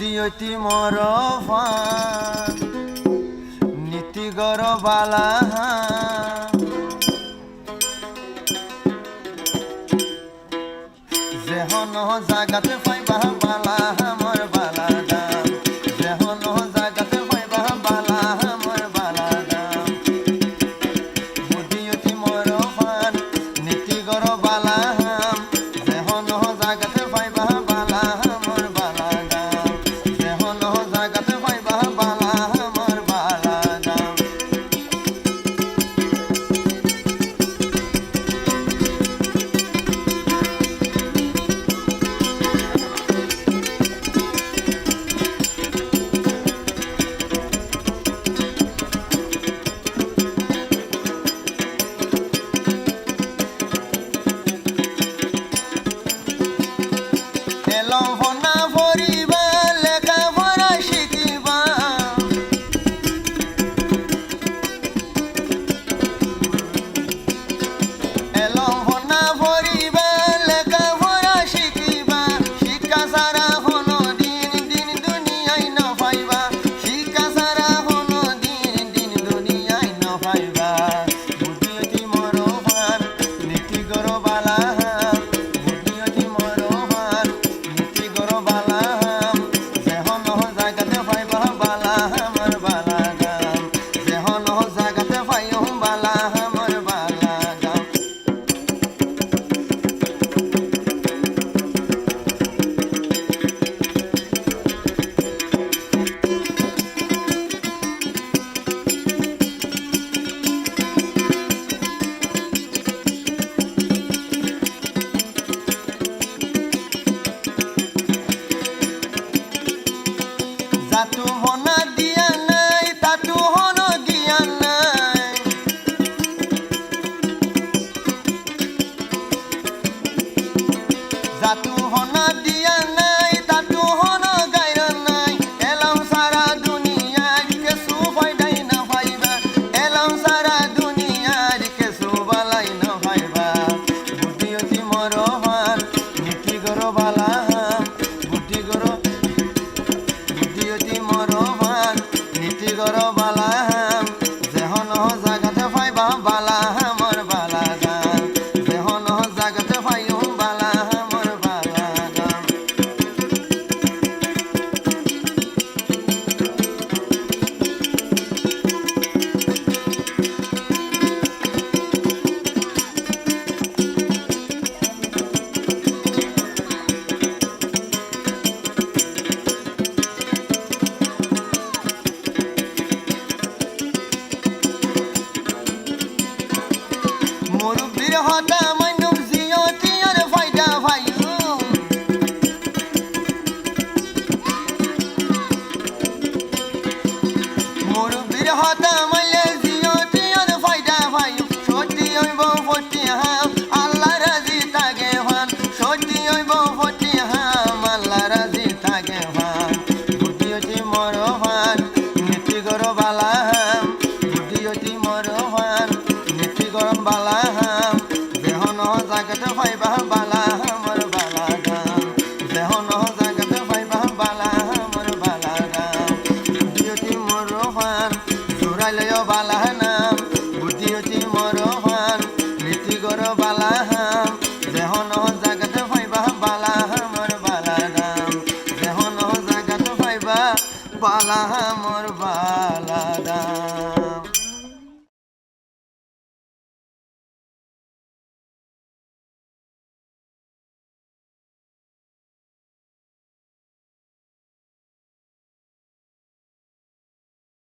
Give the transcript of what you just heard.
বুদ্ধিয়তি মর নীতি গর বালা যেহন জাগাতে পাইবা বালা আমার বালা দাম যেহন জাগাতে পাইবা বালা আমার বালা দাম বুদ্ধিয়তি মর নীতি গর বালা যেহন জাগাতে পাইবা বালা আমার বালা দাম যেহন জাগাতে পাইবা বালা আমার বালা দাম লম্ফনা ভরিবা লেখাপড়া শিখিবা লম্ফনা ভরিবা লেখাপড়া শিখিবা শিক্ষা ছাড়া কোনো দিন দিন দুনিয়ায় না পাইবা শিক্ষা ছাড়া কোনো দিন দিন দুনিয়ায় না পাইবা বুদ্ধিয়তি মরোহার নীতি গর বালা বুদ্ধিয়তি মরোহার নীতি গর বালা যেহন জাগাতে পাইবা বালা আমার বালা গাম যেহন জাগাতে পাইও বালা আমার বালা গাম জাতু হনা দিয়া নাই তাতু হন গিয়া নাই জাতু হনা দিয়া নাই তাতু হন গাইরা নাই এলাম সারা দুনিয়ার কিছু ফায়দাই না পাইবা এলাম সারা দুনিয়ার কিছু বালাই না পাইবা বুদ্ধিয়তি মরহান নীতি গর বালা বুদ্ধিয়তি মরহান নীতি গর বালা যেহন জাগাতে পাইবা বালা আমার বালা গান যেহন জাগাতে পাইও বালা আমার বালা গান মুরব্বির হতা মাইনুম জিয়তি আর ফায়দা ভাইও মুরব্বির হতা মাইলে জিয়তি আর ফায়দা ভাইও সত্যি হইব ফটি হাম আল্লাহ রাজি থাকে ভান সত্যি হইব ফটি হাম আল্লাহ রাজি থাকে ভান বুদ্ধিয়তি মরহান নীতি গর বালা বুদ্ধিয়তি মরহান নীতি গরম বালা যেহন জাগাতে পাইবা বালা আমার বালা গাম যেহন জাগাতে পাইবা বালা আমার বালা গাম বুদ্ধিয়তি মরহান জোরাইলয় বালা নাম বুদ্ধিয়তি মরহান নীতি গর বালা যেহন জাগাতে পাইবা বালা আমার বালা গাম যেহন জাগাতে পাইবা বালা আমার বালা গাম।